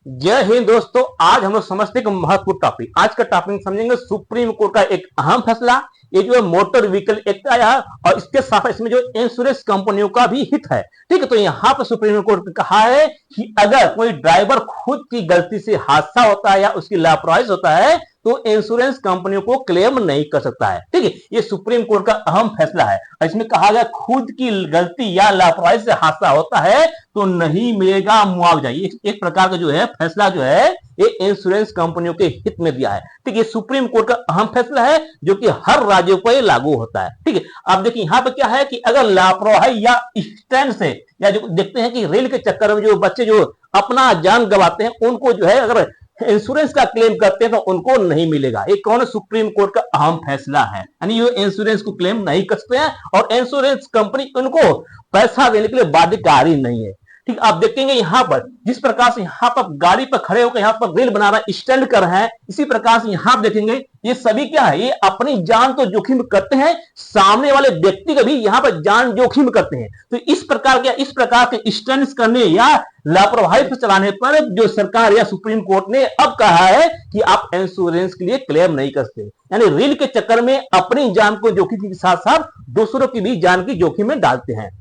जय हिंद दोस्तों। आज हम लोग समझते हैं महत्वपूर्ण टॉपिक। आज का टॉपिक समझेंगे सुप्रीम कोर्ट का एक अहम फैसला। ये जो है मोटर व्हीकल एक्ट आया है और इसके साथ इसमें जो इंश्योरेंस कंपनियों का भी हित है। ठीक है, तो यहाँ पर सुप्रीम कोर्ट ने कहा है कि अगर कोई ड्राइवर खुद की गलती से हादसा होता है या उसकी लापरवाही होता है तो इंश्योरेंस कंपनियों को क्लेम नहीं कर सकता है। ठीक है, ये सुप्रीम कोर्ट का अहम फैसला है। इसमें कहा गया खुद की गलती या लापरवाही से हादसा होता है तो नहीं मिलेगा मुआवजा। ये एक प्रकार का जो है फैसला जो है ये इंश्योरेंस कंपनियों के हित में दिया है। ठीक है, सुप्रीम कोर्ट का अहम फैसला है जो कि हर राज्यों पर लागू होता है। ठीक है, अब देखिए यहाँ पे क्या है कि अगर लापरवाही या स्टैंड से या जो देखते हैं कि रेल के चक्कर में जो बच्चे जो अपना जान गंवाते हैं उनको जो है अगर इंश्योरेंस का क्लेम करते हैं तो उनको नहीं मिलेगा। ये कौन सुप्रीम कोर्ट का अहम फैसला है, यानी ये इंश्योरेंस को क्लेम नहीं कर सकते हैं और इंश्योरेंस कंपनी उनको पैसा देने के लिए बाध्यकारी नहीं है। ठीक, आप देखेंगे यहाँ पर जिस प्रकार से यहाँ पर गाड़ी पर खड़े होकर यहाँ पर रेल बना रहा है, स्टैंड कर रहे हैं, इसी प्रकार से यहाँ देखेंगे ये सभी क्या है, ये अपनी जान तो जोखिम करते हैं, सामने वाले व्यक्ति का भी यहाँ पर जान जोखिम करते हैं। तो इस प्रकार के स्टैंड करने या लापरवाही पर चलाने पर जो सरकार या सुप्रीम कोर्ट ने अब कहा है कि आप इंश्योरेंस के लिए क्लेम नहीं कर सकते, यानी रेल के चक्कर में अपनी जान को जोखिम के साथ साथ दूसरों की भी जान की जोखिम में डालते हैं।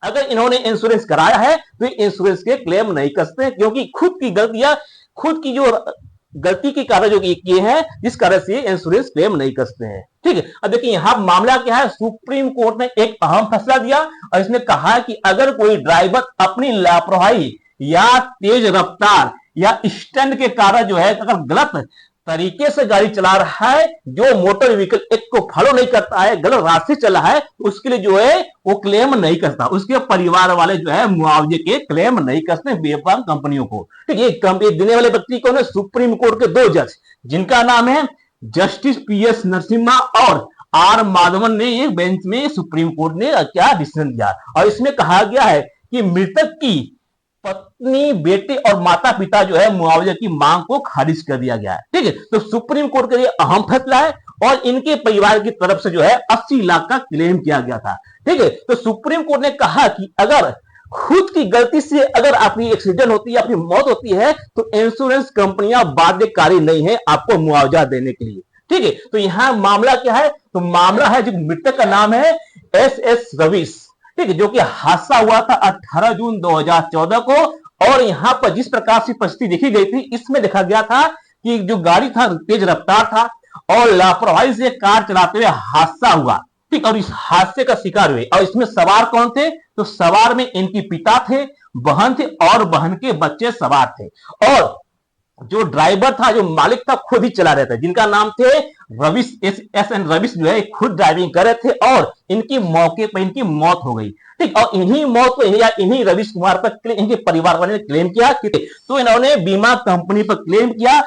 अगर इन्होंने इंश्योरेंस कराया है तो इंश्योरेंस के क्लेम नहीं कर सकते क्योंकि खुद की गलती या खुद की जो गलती के कारण जो किए हैं जिस कारण से इंश्योरेंस क्लेम नहीं कर सकते हैं। ठीक है, अब देखिए यहाँ मामला क्या है, सुप्रीम कोर्ट ने एक अहम फैसला दिया और इसने कहा कि अगर कोई ड्राइवर अपनी लापरवाही या तेज रफ्तार या स्टैंड के कारण जो है अगर गलत तरीके से गाड़ी चला रहा है, जो मोटर व्हीकल एक्ट को फॉलो नहीं करता है, गलत रास्ते चला है, उसके लिए जो है वो क्लेम नहीं करता, उसके परिवार वाले जो है मुआवजे के क्लेम नहीं करते बेवफा कंपनियों को। ठीक है, ये देने वाले व्यक्ति कौन है, सुप्रीम कोर्ट के दो जज जिनका नाम है जस्टिस पीएस नरसिम्हा और आर माधवन ने एक बेंच में सुप्रीम कोर्ट ने क्या डिसीजन दिया और इसमें कहा गया है कि मृतक की पत्नी, बेटे और माता पिता जो है मुआवजे की मांग को खारिज कर दिया गया है। ठीक है, तो सुप्रीम कोर्ट के लिए अहम फैसला है और इनके परिवार की तरफ से जो है 80 लाख का क्लेम किया गया था। ठीक है, तो सुप्रीम कोर्ट ने कहा कि अगर खुद की गलती से अगर आपकी एक्सीडेंट होती है, आपकी मौत होती है तो इंश्योरेंस कंपनियां बाध्यकारी नहीं है आपको मुआवजा देने के लिए। ठीक है, तो यहां मामला क्या है, तो मामला है जो मृतक का नाम है एस रवीश। ठीक है, जो कि हादसा हुआ था 18 जून 2014 को और यहां पर जिस प्रकार से परिस्थिति देखी गई थी इसमें देखा गया था कि जो गाड़ी था तेज रफ्तार था और लापरवाही से कार चलाते हुए हादसा हुआ। ठीक, और इस हादसे का शिकार हुए और इसमें सवार कौन थे, तो सवार में इनके पिता थे, बहन थे और बहन के बच्चे सवार थे और जो ड्राइवर था, जो मालिक था, खुद ही चला रहे थे, जिनका नाम थे रविश एस एन रविश जो है खुद ड्राइविंग कर रहे थे और इनकी मौके पर इनकी मौत हो गई। ठीक, और इन्हीं मौत को या इन्हीं रविश कुमार पर इनके परिवार वाले ने क्लेम किया तो इन्होंने बीमा कंपनी पर क्लेम किया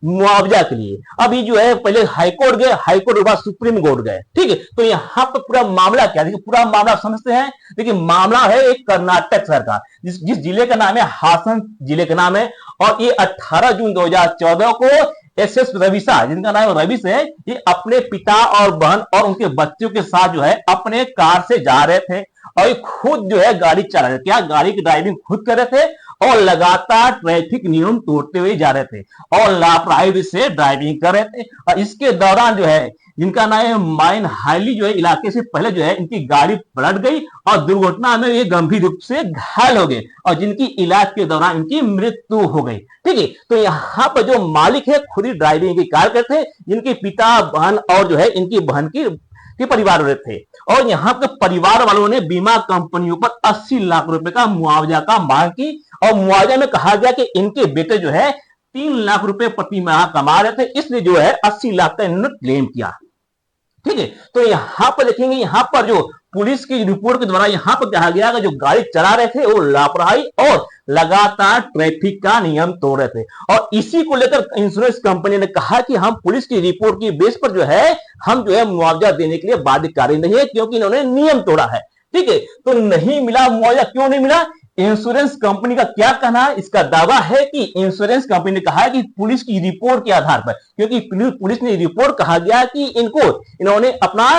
मुआवजा के लिए। अब ये जो है पहले हाईकोर्ट गए, हाईकोर्ट के बाद सुप्रीम कोर्ट गए। ठीक है, तो यहाँ पर पूरा मामला क्या, देखिए पूरा मामला समझते हैं। देखिए मामला है एक कर्नाटक सरकार जिस जिले का नाम है हासन जिले का नाम है और ये 18 जून 2014 को एस रविशा जिनका नाम रविश है, ये अपने पिता और बहन और उनके बच्चों के साथ जो है अपने कार से जा रहे थे और ये खुद जो है गाड़ी चला रहे थे, क्या गाड़ी की ड्राइविंग खुद कर रहे थे और लगातार ट्रैफिक नियम तोड़ते हुए जा रहे थे और लापरवाही से ड्राइविंग कर रहे थे और इसके दौरान जो है जिनका नाम है माइन हाईली जो है इलाके से पहले जो है इनकी गाड़ी पलट गई और दुर्घटना में ये गंभीर रूप से घायल हो गए और जिनकी इलाज के दौरान इनकी मृत्यु हो गई। ठीक है, तो यहाँ पर जो मालिक है खुद ही ड्राइविंग की कार करते हैं, जिनके पिता, बहन और जो है इनकी बहन के परिवार वाले थे और यहाँ के परिवार वालों ने बीमा कंपनियों पर 80 लाख रुपए का मुआवजा का मांग की और मुआवजा में कहा गया कि इनके बेटे जो है 3 लाख रुपए प्रति माह कमा रहे थे, इसलिए जो है 80 लाख का इन्होंने क्लेम किया। ठीक है, तो यहां पर देखेंगे यहाँ पर जो पुलिस की रिपोर्ट के द्वारा यहाँ पर कहा गया कि जो गाड़ी चला रहे थे वो लापरवाही और लगातार ट्रैफिक का नियम तोड़ रहे थे और इसी को लेकर इंश्योरेंस कंपनी ने कहा कि हम पुलिस की रिपोर्ट की बेस पर जो है हम जो है मुआवजा देने के लिए बाध्यकारी नहीं है क्योंकि इन्होंने नियम तोड़ा है। ठीक है, तो नहीं मिला मुआवजा, क्यों नहीं मिला, इंश्योरेंस कंपनी का क्या कहना है, इसका दावा है कि इंश्योरेंस कंपनी ने कहा है कि पुलिस की रिपोर्ट के आधार पर, क्योंकि पुलिस ने रिपोर्ट कहा गया कि इन्होंने अपना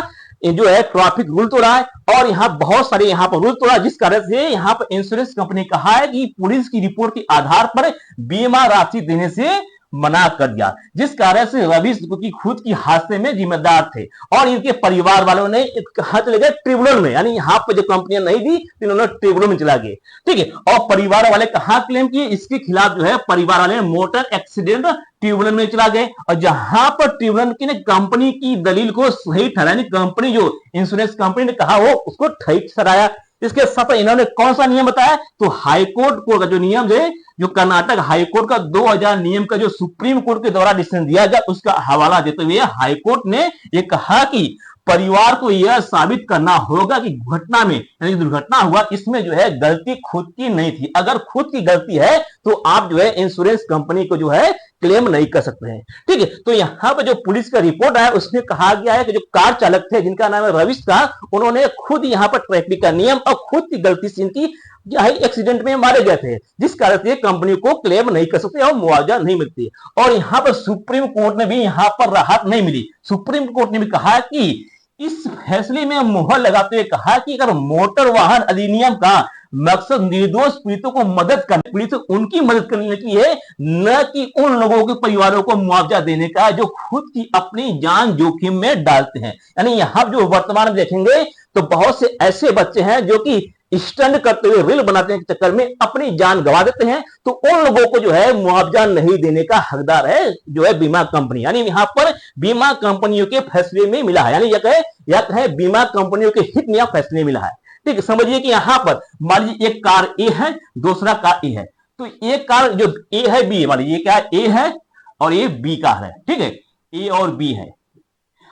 ये जो है ट्रैफिक रूल तोड़ा है और यहाँ बहुत सारे यहाँ पर रूल तोड़ा, जिस कारण से यहाँ पर इंश्योरेंस कंपनी कहा है कि पुलिस की रिपोर्ट के आधार पर बीमा राशि देने से मना कर दिया, जिस कारण से रवि की खुद की हादसे में जिम्मेदार थे और इनके परिवार वालों ने चले गए ट्रिब्यूनल में, यानी यहाँ पर जो कंपनियां नहीं दी तो इन्होंने ट्रिब्यूनल में चला गए। ठीक है, और परिवार वाले कहाँ क्लेम किए, इसके खिलाफ जो है परिवार वाले मोटर एक्सीडेंट ट्रिब्यूनल में चला गए और जहां पर ट्रिब्यूनल की ने कंपनी की दलील को सही ठहराया, कंपनी जो इंश्योरेंस कंपनी ने कहा वो उसको ठीक ठहराया। इसके साथ इन्होंने कौन सा नियम बताया, तो हाईकोर्ट का जो नियम है, जो कर्नाटक हाईकोर्ट का 2000 नियम का जो सुप्रीम कोर्ट के द्वारा डिसीजन दिया गया उसका हवाला देते हुए हाईकोर्ट ने यह कहा कि परिवार को यह साबित करना होगा कि घटना में यानी दुर्घटना हुआ इसमें जो है गलती खुद की नहीं थी। अगर खुद की गलती है तो आप जो है इंश्योरेंस कंपनी को जो है क्लेम नहीं कर सकते हैं। ठीक है, तो यहाँ पर जो पुलिस का रिपोर्ट आया उसमें कहा गया है कि जो कार चालक थे जिनका नाम है रविश का, उन्होंने खुद यहाँ पर ट्रैफिक का नियम और खुद की गलती से इनकी एक्सीडेंट में मारे गए थे, जिस कारण से कंपनी को क्लेम नहीं कर सकते और मुआवजा नहीं मिलती। और यहाँ पर सुप्रीम कोर्ट ने भी यहाँ पर राहत नहीं मिली। सुप्रीम कोर्ट ने भी कहा कि इस फैसले में मुहर लगाते हुए कहा कि अगर मोटर वाहन अधिनियम का मकसद निर्दोष पीड़ितों को मदद करने, पीड़ित उनकी मदद करने की है, न कि उन लोगों के परिवारों को मुआवजा देने का जो खुद की अपनी जान जोखिम में डालते हैं। यानी यहाँ जो वर्तमान में देखेंगे तो बहुत से ऐसे बच्चे हैं जो कि स्टंट करते हुए रील बनाते हैं के चक्कर में अपनी जान गंवा देते हैं, तो उन लोगों को जो है मुआवजा नहीं देने का हकदार है जो है बीमा कंपनी। यानी यहाँ पर बीमा कंपनियों के फैसले में मिला है, यानी यह कहे बीमा कंपनियों के हित में फैसले मिला है। ठीक है, समझिए कि यहाँ पर मान लीजिए एक कार ए है, दूसरा कार ए है, तो एक कार जो ए है बी है, मान लीजिए क्या ए है और ये बी कार है। ठीक है, ए और बी है।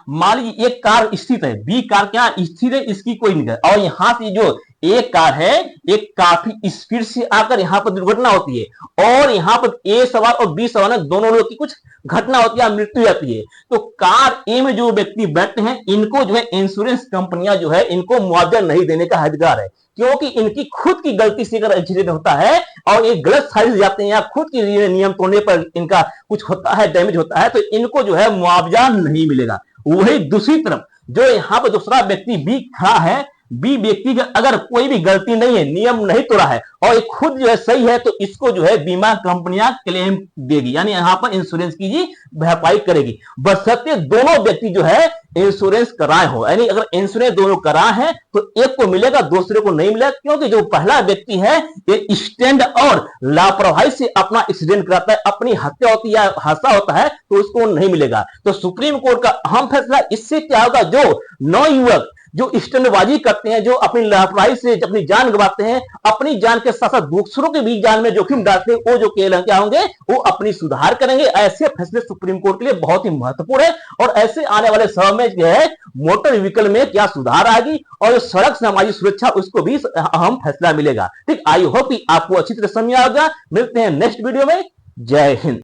मान लीजिए एक कार स्थित है, बी कार क्या स्थिर है, इसकी कोई नहीं है, और यहां से जो एक कार है एक काफी स्पीड से आकर यहां पर दुर्घटना होती है और यहां पर ए सवार और बी सवार दोनों लोगों की कुछ घटना होती है, मृत्यु जाती है। तो कार ए में जो व्यक्ति बैठते हैं इनको जो है इंश्योरेंस कंपनियां जो है इनको मुआवजा नहीं देने का अधिकार है, क्योंकि इनकी खुद की गलती से अगर एक्सीडेंट होता है और ये गलत साइड जाते हैं या खुद की नियम तोड़ने पर इनका कुछ होता है, डैमेज होता है, तो इनको जो है मुआवजा नहीं मिलेगा। वही दूसरी तरफ जो यहाँ पर दूसरा व्यक्ति बी खड़ा है, बी व्यक्ति का अगर कोई भी गलती नहीं है, नियम नहीं तोड़ा है और ये खुद जो है सही है, तो इसको जो है बीमा कंपनियां क्लेम देगी, यानी यहाँ पर इंश्योरेंस की जी भरपाई करेगी, बशर्ते दोनों व्यक्ति जो है इंश्योरेंस कराए हो। यानी अगर इंश्योरेंस दोनों कराए हैं तो एक को मिलेगा, दूसरे को नहीं मिलेगा, क्योंकि जो पहला व्यक्ति है ये स्टैंड और लापरवाही से अपना एक्सीडेंट कराता है, अपनी हत्या होती है, हादसा होता है, तो उसको नहीं मिलेगा। तो सुप्रीम कोर्ट का अहम फैसला, इससे क्या होगा, जो नौयुवक जो स्टंटबाजी करते हैं, जो अपनी लापरवाही से अपनी जान गंवाते हैं, अपनी जान के साथ साथ दूसरों के भी जान में जोखिम डालते हैं, वो जो क्या होंगे वो अपनी सुधार करेंगे। ऐसे फैसले सुप्रीम कोर्ट के लिए बहुत ही महत्वपूर्ण है और ऐसे आने वाले समय में जो है मोटर व्हीकल में क्या सुधार आएगी और सड़क सामाजिक सुरक्षा उसको भी अहम फैसला मिलेगा। ठीक, आई होप कि आपको अच्छी तरह समझ आ गया। मिलते हैं नेक्स्ट वीडियो में। जय हिंद।